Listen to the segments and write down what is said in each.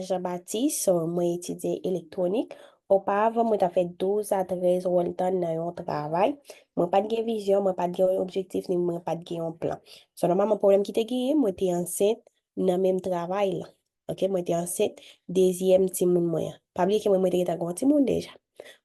Jean-Baptiste, moi étudiant électronique. Auparavant, moi, t'as fait 12 à 13 ans dans un travail. Moi, pas de vision, moi, pas de objectif, ni moi, pas de plan. Seulement, mon problème qui te gagné, moi, t'es enceinte dans le même travail, là. OK, moi, t'es enceinte, deuxième petit monde, moi. Pas oublier que moi, t'es un petit monde déjà.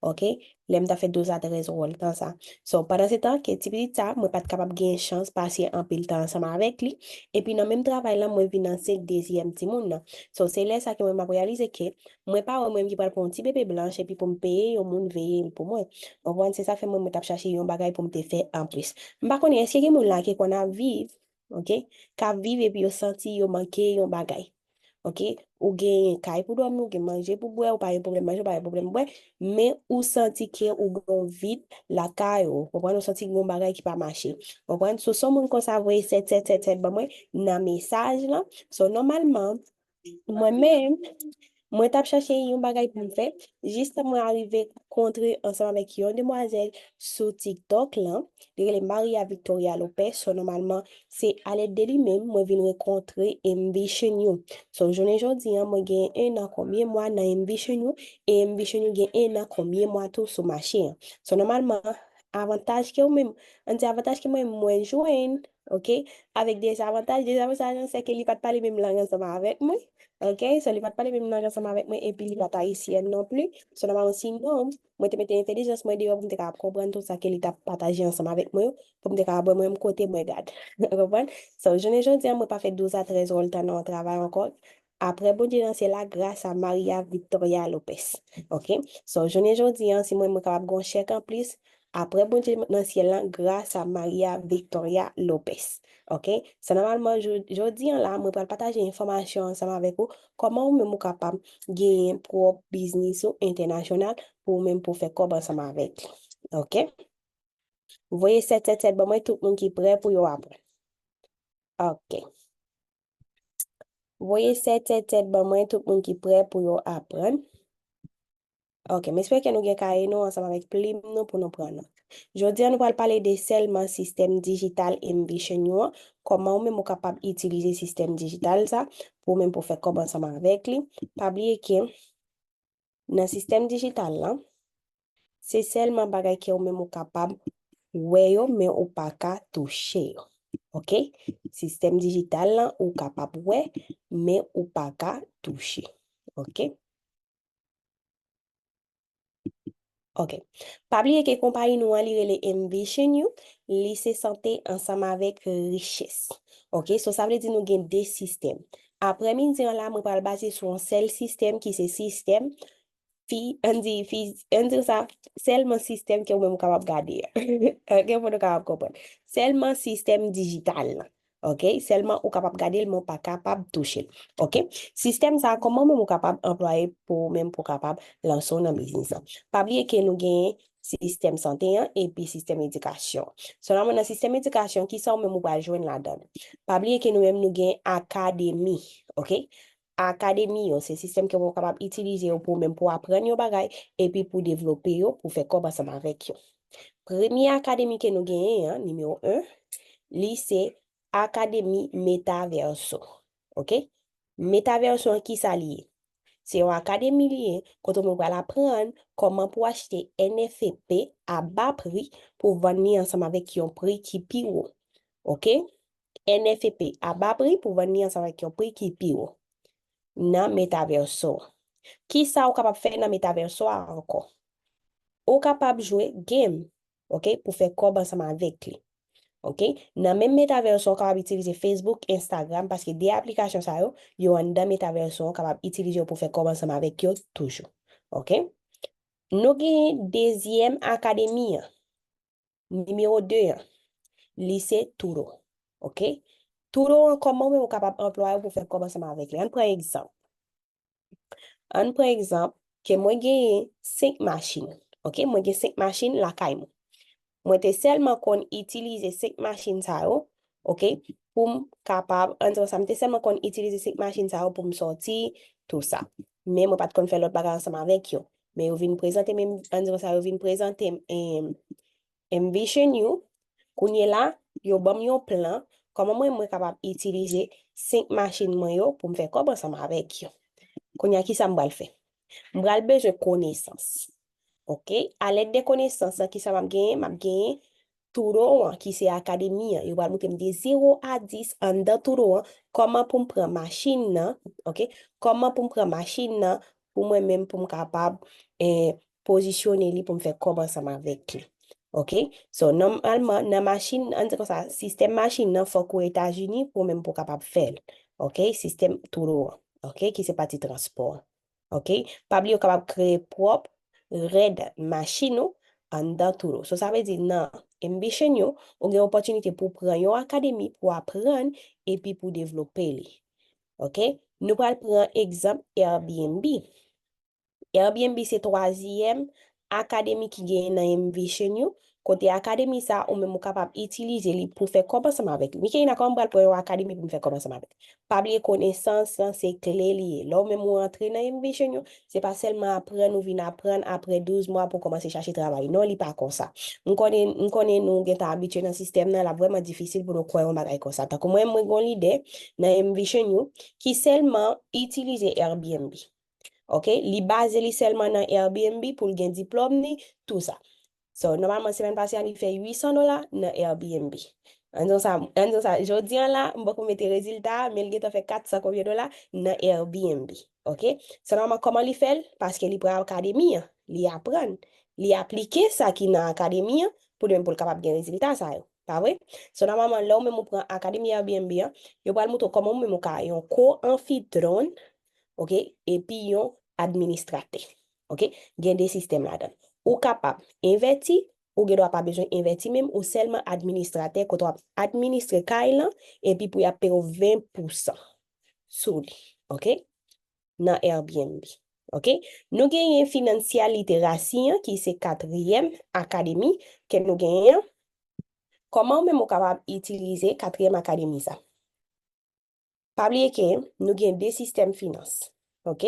OK? L'aime t'a fait 12 à 13 rôles dans ça. So, pendant ce temps, que petit petit ça, moi pas capable de gagner chance passer un peu de temps ensemble avec lui. Et puis, dans le même travail là, moi financer deuxième petit monde là. So, c'est là ça que moi m'a réalisé que moi pas moi qui parle pour un petit bébé blanche et puis pour me payer au monde veiller pour moi. On voit c'est ça fait moi t'a chercher un bagage pour me te faire en plus. M'pa connait est-ce que mon là qui qu'on a vivre, OK? Qu'a vivre et puis yo senti yo manquer un bagage. OK? Ou gen kay pour dormir, ou gen manger pour boire, ou pas un problème manger, ou pas un problème boire, mais ou senti que ou gon vide la kay ou, ou senti gon bagay qui pas marcher. Ou so son moun kon sa voye 7 ba moi nan message là. So normalement, moi-même moi, t'ai cherché un bagage pour me faire. Juste moi arrivé rencontrer ensemble avec une demoiselle sur TikTok là, elle Maria Victoria Lopez. So, normalement, c'est à l'aide de lui-même, moi viens rencontrer Ambition You. So, je ne dis hein, moi gagne un an combien mois dans Ambition You et Ambition You gagne un an combien mois tout sur marché. So, normalement, avantage que même, un des avantages que moi joindre, OK, avec des avantages, c'est qu'il ne pas parler même langue ensemble avec moi. OK, so li pat pale même langue ensemble avec moi et puis li pas haïtienne non plus. Seulement aussi non, moi te mette intelligence moi dehors pour me capable comprendre tout ça que li t'a partagé ensemble avec moi pour me capable moi côté moi garde. Vous comprenez? So je ne dis moi pas fait 12 à 13 ans le temps dans le travail encore. Après bon Dieu c'est là grâce à Maria Victoria Lopez. OK? So je ne dis si moi me capable gon chèque en plus après bon Dieu dans ciel là grâce à Maria Victoria Lopez. OK? C'est normalement, je dis là, je vais partager information ensemble avec vous, comment nous sommes capables de gagner propre business international pour même pour faire comme ensemble avec. OK? Vous voyez 777, bon, moi, tout le monde qui est prêt pour y apprendre. OK. Vous voyez 777, bon, moi, tout le monde qui est prêt pour y apprendre. OK, mais j'espère que nous avons carré nous ensemble avec Plim nous pour nous prendre. Aujourd'hui, nous allons parler de seulement système digital Ambition. Comment on est capable d'utiliser système digital ça pour même pour faire comme ensemble avec lui. Pas oublier que dans le système digital là, c'est seulement bagay que on même capable ouais mais ou pas qu'à toucher. OK? Système digital là ou capable ouais mais ou pas qu'à toucher. OK? OK. Pas oublier que compagnie nous a les Ambition You, li se santé ensemble avec richesse. OK? So ça veut dire nous gain des systèmes. Après midi là, moi parle baser sur un seul système qui c'est système on dit ça seulement système que vous même capable garder. OK, pour nous capable comprendre. Seulement système digital. Là. OK, seulement ou capable garder le pas capable toucher. OK? Système ça comment même capable employer pour même pour capable lancer un business. Pas oublier que nous gagnons système santé hein, et puis système éducation. Seulement dans système éducation qui sont même pas joindre là-dedans. Pas oublier que nous même nous gagnons académie. OK? Académie, c'est un système que vous capable d'utiliser pour même pour apprendre des bagages et puis pour développer pour faire comme ensemble avec eux. Première académie que nous gagnons, hein, numéro 1, lycée Académie Metaverso. OK? Metaverso qui s'allie. C'est une académie liée quand on va apprendre comment pour acheter NFP à bas prix pour vendre ensemble avec un prix qui est haut. OK? NFP à bas prix pour vendre ensemble avec un prix qui est haut. Dans metaverso. Qui ça ou capable faire dans metaverso encore? Ou capable jouer game, OK, pour faire comme ensemble avec lui. OK? Dans même metaverso, on capable utiliser Facebook, Instagram parce que des applications ça yo en dans metaverso on capable utiliser pour faire comme ensemble avec eux toujours. OK? Nous avons deuxième académie, numéro 2, lycée Touro. OK? Touro comment on capable employer pour faire comme ensemble avec lui. On prend exemple. On prend exemple que moi j'ai 5 machines. OK, moi j'ai 5 machines la caille. Moi te seulement qu'on utilise 5 machines ça OK, pour capable entre ça me seulement qu'on utilise 5 machines ça pour me sortir tout ça. Mais moi pas de faire l'autre bagage ensemble avec yo. Mais on vient présenter même entre ça on vient présenter Ambition You qu'on là, yo bam yo plan comment moi capable utiliser 5 machines moi yo pour me faire comme ensemble avec yo. Qu'on y a qui ça m'bral fait? M'bral besoin connaissance. OK? À l'aide des connaissances, qui ça m'a gagné Touro, qui c'est académie, il va monter de 0 à 10 en dans Touro, comment pour me prendre machine, nan, OK? Comment pour me prendre machine, nan, pour moi-même, pour me capable, positionner li pour me faire comment ensemble avec lui. OK? So, normalement, dans machine, on dit comme ça, système machine, nan, faut qu'aux États-Unis pour même pour capable faire. OK? Système Touro, OK? Qui c'est parti transport. OK? Pas oublier capable créer propre red machine ou en dans Touro. So, ça veut dire, non, ambition yo, ou gen opportunité pour prendre une académie pour apprendre et puis pour développer li. OK? Nous allons prendre exemple Airbnb. Airbnb c'est troisième académie qui gagne dans Ambition yo. Côté académie ça, on même capable utiliser li pour faire commencement avec. Mais qu'il y a comme pour une académie pour faire commencement avec. Pas oublier connaissance, c'est clé lié. Là, même ou entrer dans Ambition yo, c'est pas seulement apprendre ou venir apprendre après 12 mois pour commencer à chercher travail. Non, li pas comme ça. On connaît nous qui habitué dans le système là, vraiment difficile pour nous croire un bagage comme ça. Tant que moi, j'ai l'idée dans Ambition yo, qui seulement utiliser Airbnb. OK? Li base li seulement dans Airbnb pour gen diplôme ni, tout ça. So, normalement, semaine passée, il fait $800 dans Airbnb. En disant ça, je dis là, je vais mettre résultat, mais il a fait 400 combien de dollars dans Airbnb. OK? So, normalement, comment il fait? Parce qu'il prend l'académie, il apprend, il applique ça qui dans l'académie pour même pour capable de résultat ça. Pas vrai? So, normalement, là, on même prend l'académie Airbnb, il va montrer comment on même un co-amphitryon, OK? Et puis, un administrateur. OK? Il y a des systèmes là-dedans. Ou capable d'investir, ou ne doit pas besoin d'investir même, ou seulement administrateur, quand on administre Kailan, et puis pour y payer 20% sous lui. OK? Dans Airbnb. OK? Nous avons financial littératie, qui c'est quatrième académie, que nous gagnons. Comment même on capable d'utiliser quatrième académie ça? Pas oublier que nous avons des systèmes finance. OK?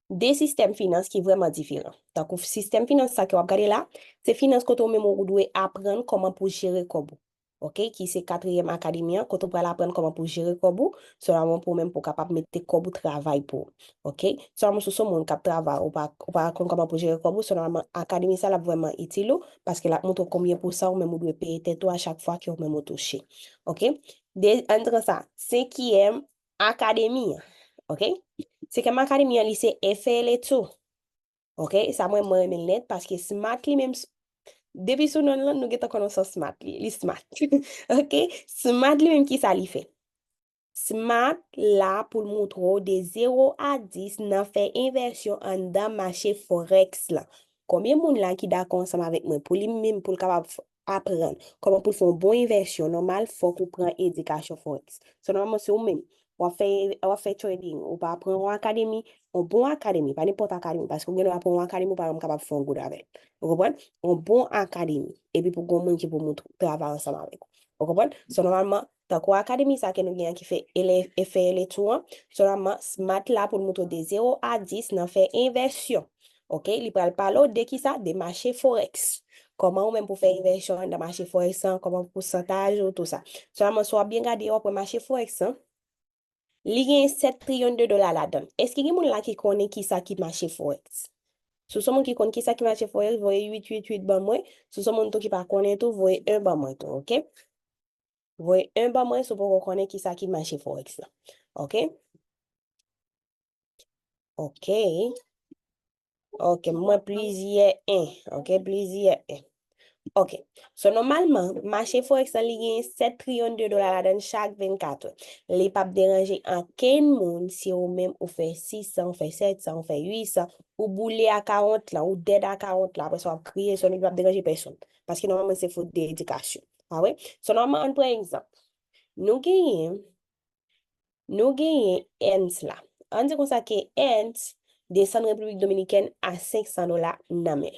Des systèmes finance qui sont vraiment différents. Donc, le système finance, ça que vous regardez là, c'est finance quand on même doit apprendre comment pour gérer Kobo. OK? Qui c'est quatrième académie, quand on peut apprendre comment pour gérer Kobo, seulement pour même pour capable mettre Kobo travail pour. OK? Seulement sur ce monde qui travaille, ou pas apprendre comment pour gérer Kobo, seulement académie, ça là vraiment utile parce que là montre combien pour ça, ou même on doit payer tête à chaque fois qu'on même touché. OK? Entre ça, cinquième académie. OK? C'est que ma académie, c'est FL et tout. OK? Ça, moi, net parce que smart, li même, depuis son nom, là, nous avons connaissance smart, li smart. OK? Smart, li même, qui ça li fait? Smart, là, pour le montrer de 0 à 10, n'a fait inversion en dans marché Forex, là. Combien de monde là qui d'accord ensemble avec moi pour lui même pour capable apprendre comment pour faire une bonne inversion normal faut qu'on prend éducation Forex. So, normalement, c'est ou même on fait trading, ou pas prendre une académie, une bonne académie, pas n'importe académie, parce qu'on va prendre une académie pour capable faire un good avec. Vous comprenez? Une bonne académie. Et puis pour qu'on monde qui pour travailler ensemble avec. Vous comprenez? So, normalement, tant quoi académie ça que nous gagnons qui fait effet les tours, seulement smart là pour montrer de 0 à 10, n'a fait inversion. OK, il parle parler de qui ça? Des marchés forex. Comment même pour faire inversion dans le marché forex, comment pourcentage ou tout ça. Seulement soit bien gardé pour le marché forex, il y a 7 trillions de dollars là-dedans. Est-ce qu'il y a des gens qui connaissent qui ça qui marché forex? Si vous qui connaît qui ça qui marché forex, vous voyez 888 ban moi. Si vous qui ne connaît tout, vous voyez 1 ban moi tout, OK? Vous voyez un ban moi, c'est pour qu'on connaisse qui ça qui marché forex là. OK? OK. OK, moi plaisir 1. OK, plaisir 1. OK. So, normalement, marché forex a lié 7 trillions de dollars dans chaque 24 heures. Les pas déranger en quel monde si ou même ou fait 600, ou fait 700, ou fait 800, ou boulé à 40 là, ou dead à 40 là, après ça va crier, ça ne va pas déranger personne. Parce que normalement, c'est faute d'éducation. Ah ouais? So, normalement, on prend exemple. Nous gagnons, ENS là. On dit comme ça que ENS descend République Dominicaine à $500 namel.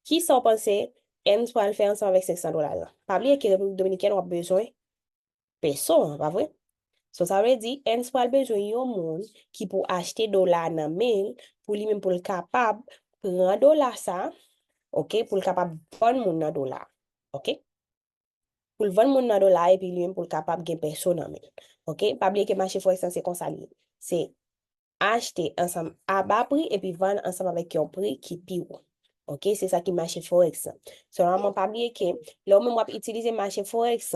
Qui sont pensés, ENS pour le faire ensemble avec $500 là? Pas oublier que République Dominicaine a besoin de personne, pas vrai? So, ça veut dire, ENS pour besoin de monde qui pour acheter dollars namel pour lui-même pour le capable prendre dollar ça, OK, pour le capable vendre mon dollar. OK? Pour le vendre mon dollar et puis lui-même pour le capable de personne namel. OK? Pas oublier que marché forex c'est comme ça. C'est acheter ensemble à bas prix et puis vendre ensemble avec un prix qui est plus haut. OK, c'est ça qui marche Forex. Seulement pas oublier que là même on utiliser marché Forex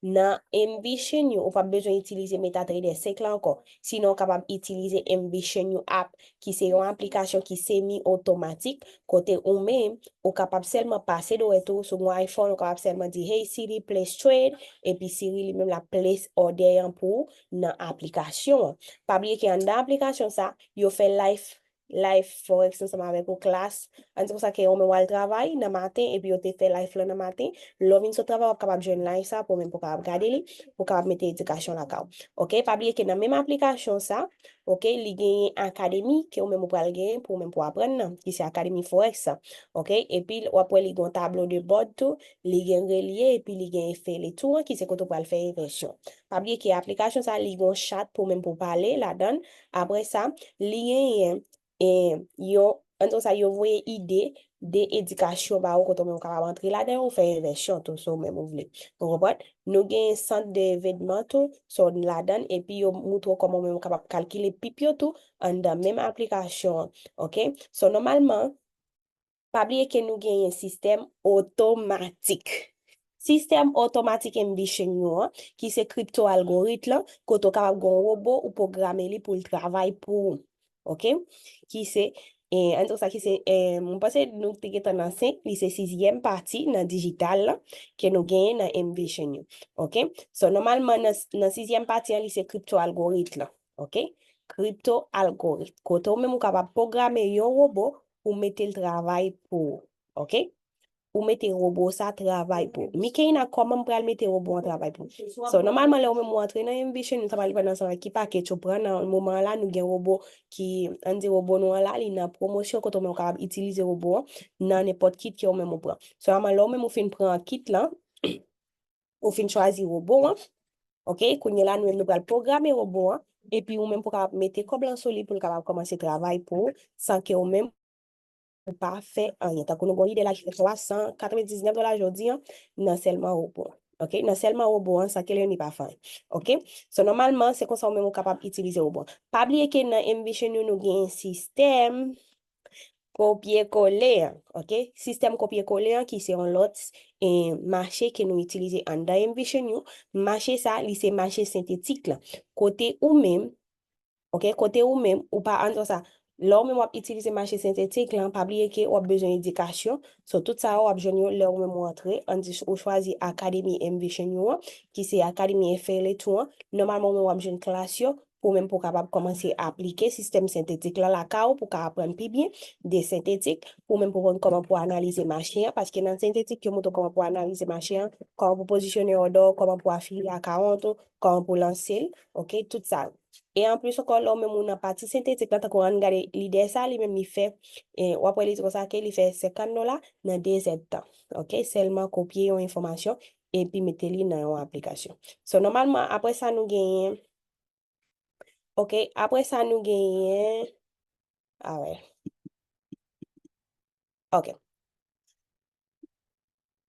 dans Ambition ou pas besoin d'utiliser MetaTrader 5 là encore. Sinon capable d'utiliser Ambition app qui c'est une application qui semi-automatique côté ou même ou capable seulement passer de retour sur mon iPhone ou capable seulement dire hey Siri place trade et puis Siri lui-même la place order pour dans application. Pas oublier qu'il y a une application ça, yo fait live forex ensemble avec une classe. C'est pour ça qu'on met le travail dans le matin et puis on te fait live là dans le matin. L'homme vient sur travail, on est capable de joindre live ça pour même pour capable regarder pour capable mettre l'éducation là-dedans. OK, pas oublier que dans la même application ça, OK, il y a une académie que on même pour gagner pour même pour apprendre qui c'est académie forex ça. OK, et puis après il y a un tableau de bord tout, il y a un relié et puis il y a un fait les tours qui c'est quand on peut faire inversion. Pas oublier que l'application ça il y a un chat pour même pour parler là-dedans. Après ça, il y a yo, en ça, yo voye idée d'éducation ba ou quand on capable rentrer là-dedans ou faire inversion tout ça même vous voulez. Vous comprenez? Nous gain centre d'événement tout sur là-dedans et puis yo montre comment on capable calculer pipio tout en dans même application. OK? So normalement, pas oublier que nous gagnons un système automatique. Système automatique ambition qui c'est crypto algorithme quand on capable un robot ou programmer lui pour le travail pour OK qui c'est et en tout ça qui c'est on pense nous t'es dans 5 c'est sixième partie dans digital là, que nous gagnons dans ambition OK so normalement dans sixième partie c'est crypto algorithme OK crypto algorithme quand on même capable programmer un robot ou mettre le travail pour. OK? Ou mettre le robot ça travail pour. Mais qu'il y a comment pour mettre le robot en travail pour. So, normalement, là, on me montre dans Ambition, nous travaillons pendant ce qui paquet, tu prends dans le moment là, nous avons un robot qui, on dit robot nous là, il y a une promotion quand on est capable d'utiliser le robot dans n'importe qui on même prend. So, normalement, là, on même fin prend un kit là, on fin choisir le robot, hein. OK? Quand là, nous allons programmer le robot, hein, et puis on même pour mettre comme blanc solide pour capable commencer le travail pour, sans que on même pas fait rien. Tant qu'on a une idée là qui fait $399 aujourd'hui, hein, non seulement au bon. OK? Non seulement au bon, ça qu'elle n'est pas fait. OK? So, normalement, c'est comme ça qu'on est capable d'utiliser au bon. Pas oublier que dans Ambition, nous avons un système copier-coller. OK? Système copier-coller qui c'est un autre marché que nous utilisons en Ambition. Marché ça, c'est marché synthétique là. Côté ou même OK, côté ou même, ou pas en ça. Là, même, on utiliser marché synthétique, là, pas oublier que on a besoin d'éducation. Sur tout ça, on a besoin là, on même entrer, on dit, on choisit Académie Ambition, qui c'est Académie FL et tout. Normalement, on a besoin de classe, pour même pour capable commencer à appliquer système synthétique là, la CAO, pour apprendre plus bien des synthétiques, pour même pour voir comment pour analyser marché, parce que dans le synthétique, on montre comment pour analyser marché, comment pour positionner ordre, comment pour affilier à 40, comment pour lancer, OK, tout ça. Et en plus, encore là, même on a partie synthétique, là, qu'on regarde l'idée, ça, lui même, il fait, et ou après, il dit ça, qu'il fait $50 dans 2 temps. OK? Seulement copier une information et puis mettre-le dans une application. So, normalement, après ça, nous gagnons, OK? Après ça, nous gagnons, ah ouais, OK.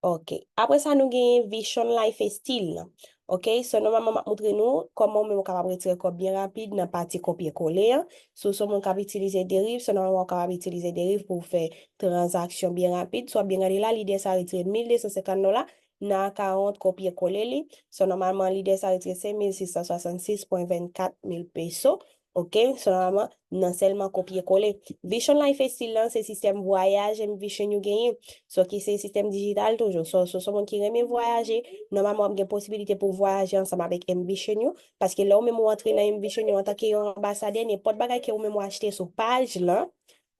OK. Après ça, nous avons Vision Life et Style. OK. So, normalement, je montre nous comment on est capable de retirer code bien rapide dans la partie copier-coller. So, on est capable d'utiliser dérive. So, normalement, on est capable d'utiliser dérive pour faire transaction bien rapide. Soit bien regardé là, l'idée, ça retire $1,250 dans 40 copier-coller. So, normalement, l'idée, ça retire 5,666,24 pesos. OK, seulement non seulement copier-coller. Vision Life et Style, c'est système voyage et Vision you gagne. So, qui c'est système digital toujours. So, monde qui aime voyager, normalement, on a une possibilité pour voyager ensemble avec Ambition. Parce que là, on même entrer dans Ambition en tant qu'ambassadeur, n'importe quoi que on même acheter sur page là.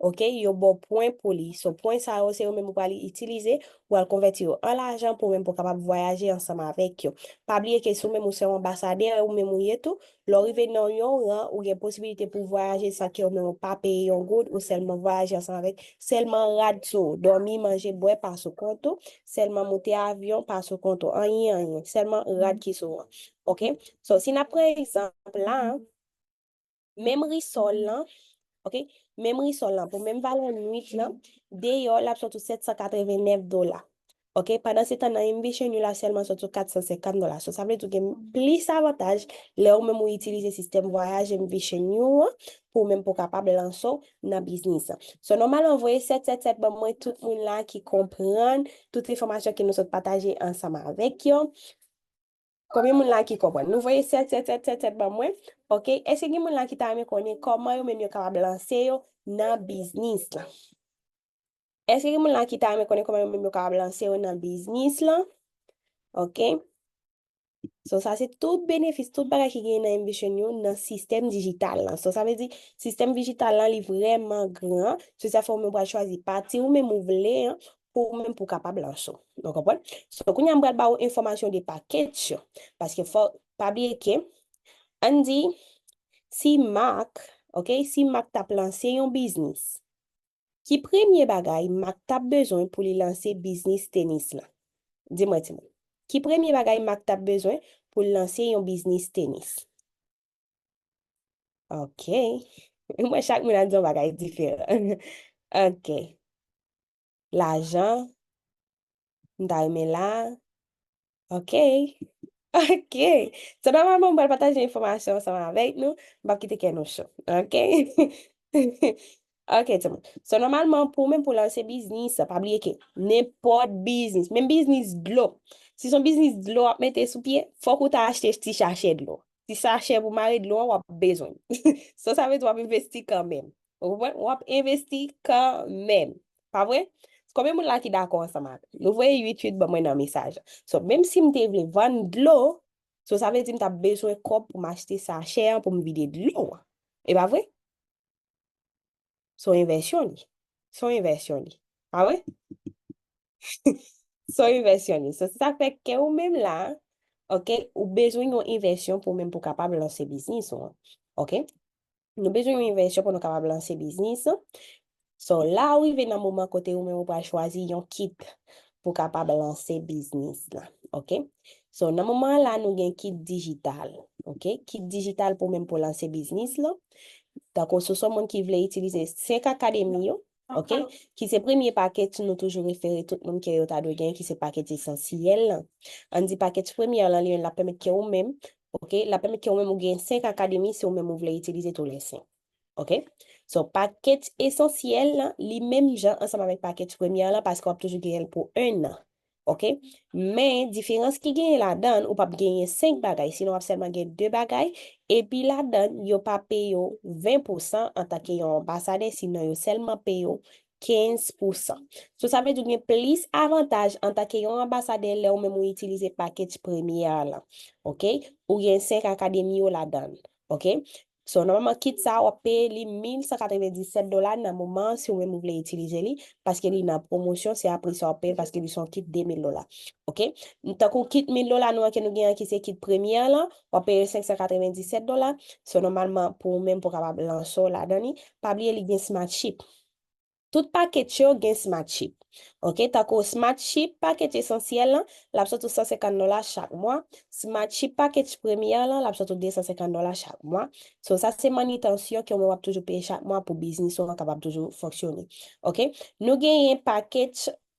OK, il y a bon point pour lui. Ce point, ça aussi, on même pour aller utiliser ou à le convertir en l'argent pour même pour capable voyager ensemble avec eux. Pas oublier que si vous même vous êtes ambassadeur ou même ou tout, l'arrivée dans yon rang ou il y a possibilité pour voyager sans que vous même pas payer un good ou seulement voyager ensemble avec seulement radio, dormir, manger, boire par ce compte, seulement monter avion par ce compte, rien, seulement rad qui sont. OK? So, si nous prenons exemple là, même risol là, OK? Même risol là, pour même valeur nuit là, d'ailleurs, là, surtout $789. OK? Pendant ce temps, Invision, là seulement sur $450. So, ça veut dire que plus avantage, là, ou même ou utiliser système voyage Invision pour même pour capable lancer dans business. So, normalement, envoyer 777, ben, moi, tout le monde là qui comprend toutes les informations que nous sommes partagées ensemble avec vous. Combien de monde là qui comprend? Nous voyons 777, ben, moi. OK? Est-ce que monde là qui t'a connaît comment vous même capable lancer dans business là? Est-ce que moun la qui t'a connaît comment même capable lancer dans business là? OK? So, ça, c'est tout bénéfice, tout bagage qui gagne dans Ambition dans le système digital. Là. So, ça veut dire, système digital là, il est vraiment grand. So, ça fait même choisir partie ou même vous voulez hein, pour même pour capable lancer. Donc, comprenez? So, quand on a une information des paquets, parce que faut pas oublier que, on dit, si Marc, OK, si Marc t'a lancé un business, qui premier bagage Marc t'a besoin pour lui lancer business tennis là? Dis-moi, dis-moi. Qui premier bagay Mac t'a besoin pour lancer un business tennis? OK. Moi, chaque moun a dit un bagay différent. OK. L'argent, m'ta aimé là. OK. OK. So, normalement, on va partager l'information ensemble avec nous. On va quitter qu'elle nous show. OK? OK, tout le monde. So, normalement, pour même pour lancer business, pas oublier que n'importe business, même business de l'eau. Si son business de l'eau, mettez sous pied, faut que tu achètes petit sachet de l'eau. Si sachet pour marrer de l'eau, on a besoin. So, ça veut dire qu'on va investir quand même. Vous comprenez? On va investir quand même. Pas vrai? C'est combien de monde là qui d'accord ensemble? Nous voyons 8 bon, moi dans le message. So, même si je veux vendre de l'eau, so, ça veut dire que tu as besoin de pour m'acheter ça cher pour me vider de l'eau. Et pas vrai? Son inversion li. Son inversion li. Ah ouais? Son inversion li. So, ça fait que ou même là, OK, ou besoin d'une inversion pour même pour capable lancer business. OK? Nous besoin d'une inversion pour nous capable lancer business. So, là, arrivé dans le moment côté ou même ou pas choisir un kit pour capable lancer business là. OK? So, dans le moment là, nous avons un kit digital. OK? Kit digital pour même pour lancer business là. Donc, ce sont gens qui veulent utiliser 5 académies, OK? Qui c'est premier paquet, nous toujours référer tout le monde qui est au gain, qui c'est paquet essentiel. On dit paquet premier, là, la permet que vous même, OK? La permet que vous même, vous gagnez 5 académies si vous même vous voulez utiliser tous les 5. OK? So, paquet essentiel, là, les mêmes gens ensemble avec paquet premier, là, parce qu'on va toujours gagner pour un an. OK? Mais, différence qui gagne là-dedans, ou pas gagner 5 bagailles, sinon on va seulement gagner 2 bagailles. Et puis là-dedans, yo pas payé 20% en tant qu'ambassadeur, sinon yo seulement payé 15%. So, ça veut dire qu'il y a plus avantage en tant qu'ambassadeur, là, ou même ou utiliser package premier là. OK? Ou il y a 5 académies là-dedans. OK? So, normalement, kit ça, on paye les $1,197 dans le moment si vous voulez utiliser les parce qu'il est en promotion, c'est après ça, on paye parce qu'ils sont kit $2,000. OK? Tant qu'on kit $1,000, nous, que nous gagnons qui c'est kit première là, on paye $597. So, normalement, pour même pour capable lancer là-dedans, pas oublier les smart chip. Tout paquet yo gen smart chip. OK, tako smart chip paquet essentiel là, la sorti $150 chaque mois. Smart chip paquet premier là, la sorti $250 chaque mois. So ça c'est manutention que on va toujours payer chaque mois pour business on capable toujours fonctionner. OK? Nous gagnons un paquet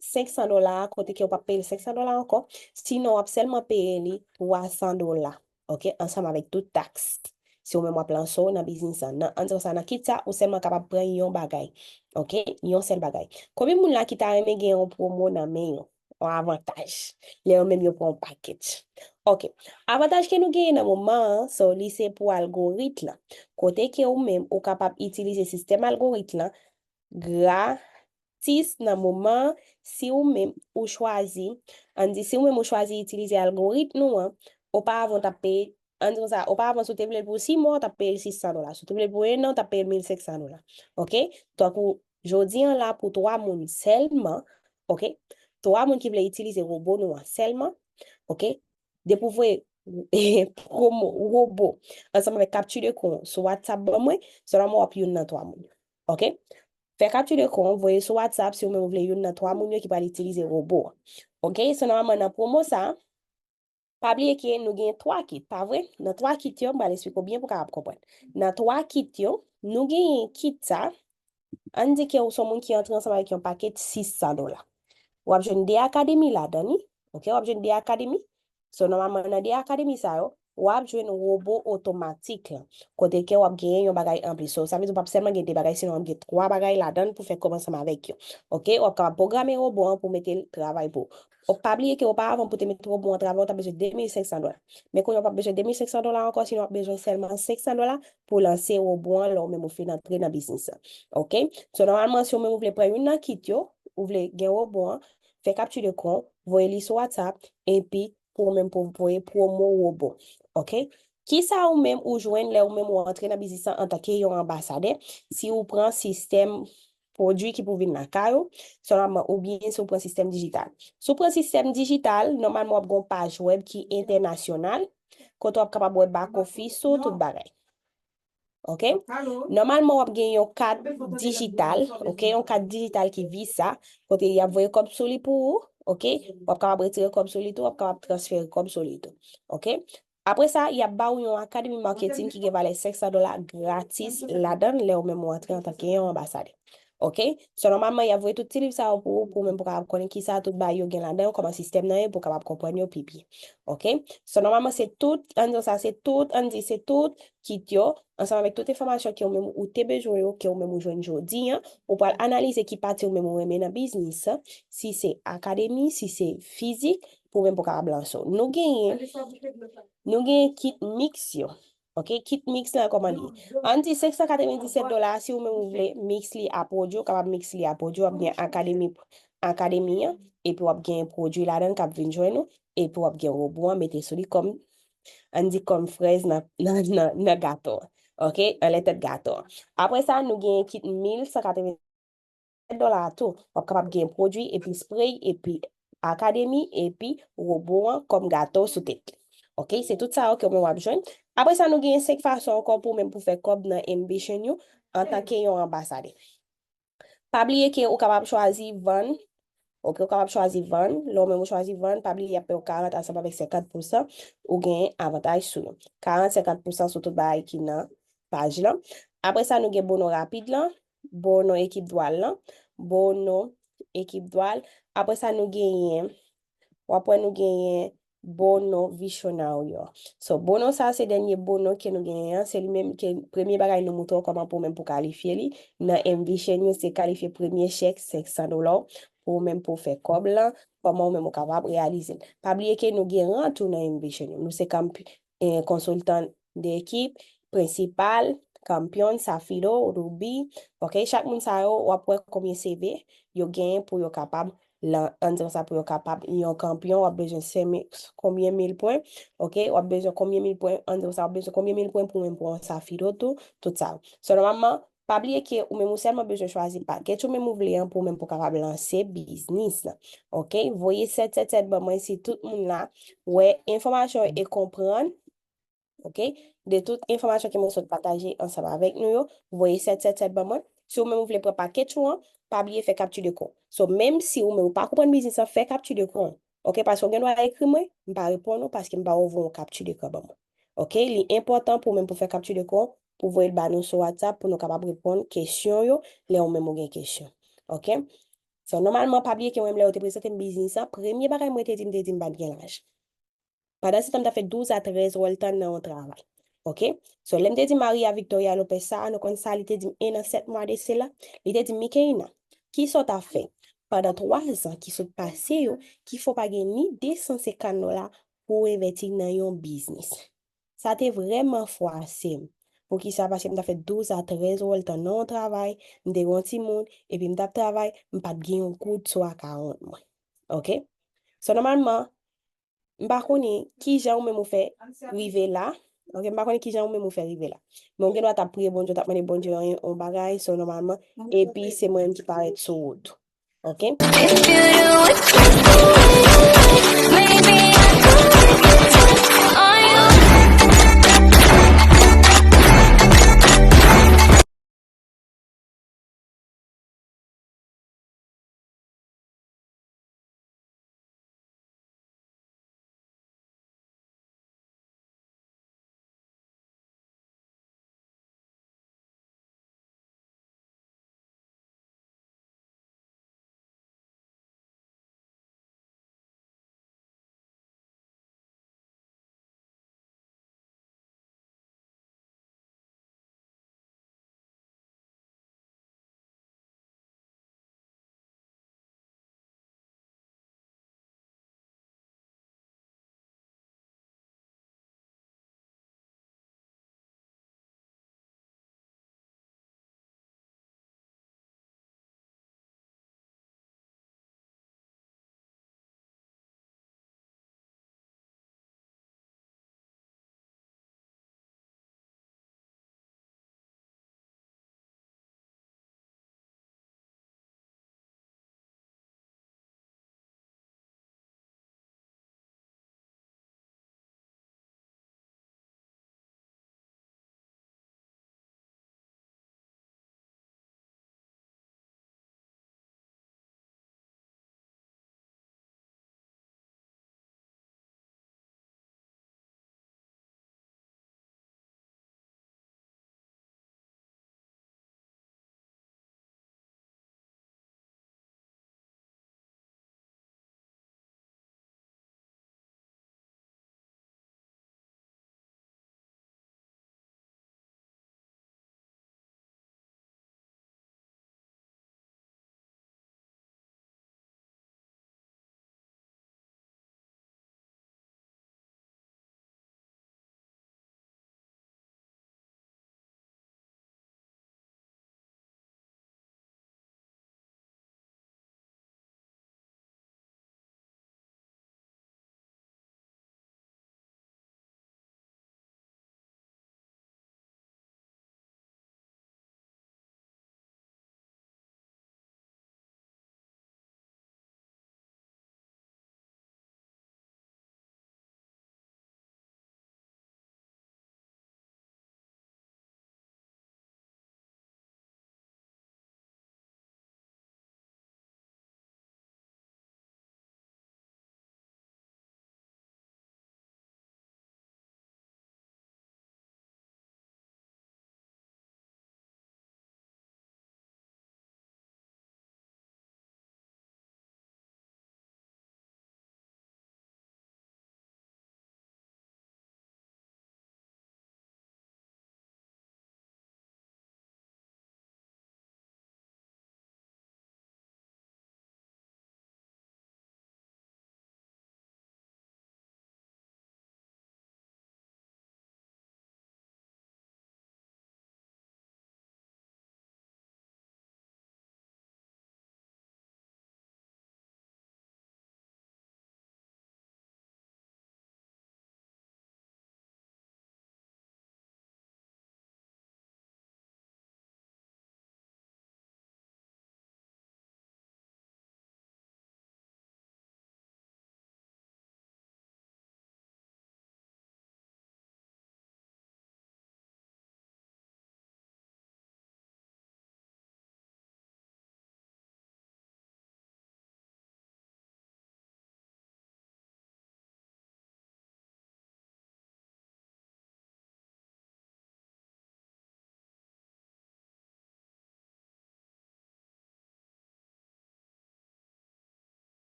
$500 côté que on pas payer $500 encore. Sinon on seulement payer $300. OK, ensemble avec toute taxe. Si on met moi plan so dans business nan entre ça dans kit ça ou seulement capable prendre yon bagay. OK, yon seul bagay. Combien moun la qui t'a aimé gen yon promo dans men yon, un avantage. Les yon même yon prend package. OK. Avantage que nous gagne dans moment, so li c'est pour algorithme là. Côté que ou même ou capable utiliser système algorithme là gratis dans moment si ou même ou choisi, on dit si ou même ou choisi utiliser algorithme nous ou pas avant taper on dit ça, auparavant, si tu voulais pour 6 mois, tu payé $600. Si tu voulais pour un an, tu payé $1,500. OK? Donc, je dis là pour 3 personnes seulement. OK? 3 personnes qui veulent utiliser le robot nous seulement. OK? De pouvoir promo robot ensemble avec capture de compte sur WhatsApp, moi, seulement on va 3 personnes. OK? Fait capture de compte, envoyer sur WhatsApp si vous voulez 3 personnes qui va utiliser le robot. OK? So, normalement, dans promo ça, pas oublier que nous avons 3 kits, pas vrai? Dans 3 kits, je vais expliquer bien pour capable comprendre. Dans 3 kits, nous avons un kit ça, on dit que nous sommes qui entre ensemble avec un paquet de $600. ou ap jwen de akademi la dani, ok, ou ap jwen de akademi, so normalement nan de akademi sa yo, ou ap jwen robot otomatik la, kote ke ou ap gen yon bagay en plus, so ça veut dire ou ap seulement gen de bagay, sinon ou ap gen 3 bagay la dan pou fè komanseman avèk yo, ok, ou ap kapab programme robot pou mette l travay pou. Ou pa bliye ke ou pa avant pou te mette robot en travay, ou ta besoin $2,500. Mais quand on pas besoin de $2,500 encore, sinon on a besoin seulement $500 pour lancer robot là, ou même ou faire entrer dans le business. OK? So normalement, si on même voulez prendre une kit yo, ou voulez gagner robot, fait capture de compte, voyez sur WhatsApp et puis pour même pour promo robot. OK? Qui ça ou même ou joindre là ou même ou entrer dans le business en tant qu'ambassadeur si ou prend système produit qui pour venir dans caillou seulement ou bien si on prend système digital. Si on prend système digital, normalement on a une page web qui est internationale quand on est capable de back office sur tout bagay. OK? Normalement, on a un cadre digital, OK? Un cadre digital qui vit ça. Quand il y a envoyé comme soli pour vous, OK? On est capable de retirer comme soli tout, on est capable de transférer comme soli tout. OK? Après ça, il y a une académie marketing qui valait $500 gratis là-dedans, là où même entrer en tant qu'ambassadeur. OK? So, normalement, il y a tout petit livre ça pour même pour connaître qui ça tout ba yo gen là-dedans comme un système nan pour capable comprendre yo pipi. OK? So, normalement, c'est tout, on dit ça, c'est tout qui yo ensemble avec toute information qui ont même ou te besoin qui ont même joindre jodi ou pour analyser qui parti ou même ou remen dans business si c'est académie si c'est physique pour même pour capable lancer nous gagne kit mix yo. OK, kit mix là comment dit on dit $597 si ou même vous voulez mix li à produit capable mix li à produit ou bien académie et puis ou bien produit là-dedans cap vinn joindre et puis ou bien robot mettez sur lui comme on dit comme fraise dans gâteau. OK, un lait de gâteau. Après ça, nous avons un kit $1,197 tout. On est capable de gagner produit et puis spray et puis académie et puis robot comme gâteau sous tête. OK, c'est tout ça que nous avons besoin. Après ça, nous avons 5 façons encore pour même pour faire comme dans Ambition en tant qu'ambassadeur. Pas oublier que vous capable de choisir vendre. OK, vous capable de choisir vendre. Là, même choisir vendre, pas oublier payer 40 ensemble avec 50% ou gain avantage sur nous. 40-50% sur tout bail qui dans page là. Après ça, nous avons bono rapide là, bono équipe douane là, bono équipe douane. Après ça, nous gagnons, après nous gagnons bono visionnaire. So, bono ça, c'est dernier bono que nous gagnons. C'est lui-même qui premier bagage nous montre comment pour même pour qualifier lui. Dans Ambition, c'est qualifier premier chèque $500 pour même pour faire comme là, comment même capable de réaliser. Pas oublier que nous gagnons tout dans Ambition. Nous c'est comme consultant d'équipe, principal, champion, Safiro, Ruby. OK, chaque monde ça ou après combien CV yo gagne pour yo capable là en disant ça pour yo capable un champion a besoin 5000 combien 1000 points. OK, ou a besoin combien 1000 points en disant ça a besoin combien 1000 points pour même pour un Safiro tout ça. So normalement pas oublier que ou même seulement besoin choisir paquet ou même ouvrir pour même pour capable lancer business là. OK, voyez 777 ben moi ici tout le monde là ouais information et comprendre. OK, de toute information que nous sommes partagées ensemble avec nous vous voyez 777 ben moi si vous même voulez prendre paquet pas oublier faire capture de compte. So même si vous même pas comprendre business fait capture de compte. OK, parce que vous doit écrire moi pas répondre parce que pas ouvrir capture de compte. OK, l'important pour même pour faire capture de compte pour voir le nous sur WhatsApp pour nous capable répondre questions yo les on même gain question. OK? So normalement pas oublier que même là te présenter business premier bagage moi te dit pas bien l'âge. Pendant ce temps t'as fait 12 à 13 ou le temps dans le travail. OK? So l'aime te dit Maria Victoria Lopez ça nous kon ça il te dit 1 an 7 mois de cela. Il te dit Mikaina qui sont à fait pendant 3 ans qui sont passés yo qui faut pas gagner ni $250 pour investir dans un business. Ça t'est vraiment froissé. Pour qui ça parce que m'ta fait 12 à 13 heures le temps non travail, m'te gon ti monde et puis m'ta travail, m'pas gagner un coup de soit 40 mois. OK? So normalement, m'pa connait qui jan ou même ou fait river là. OK, m'pa connait qui jan ou même ou fait river là. Mais on doit t'a prier bon Dieu, t'a demander bon Dieu un bagage so normalement et puis c'est moi qui paraît sur route. OK?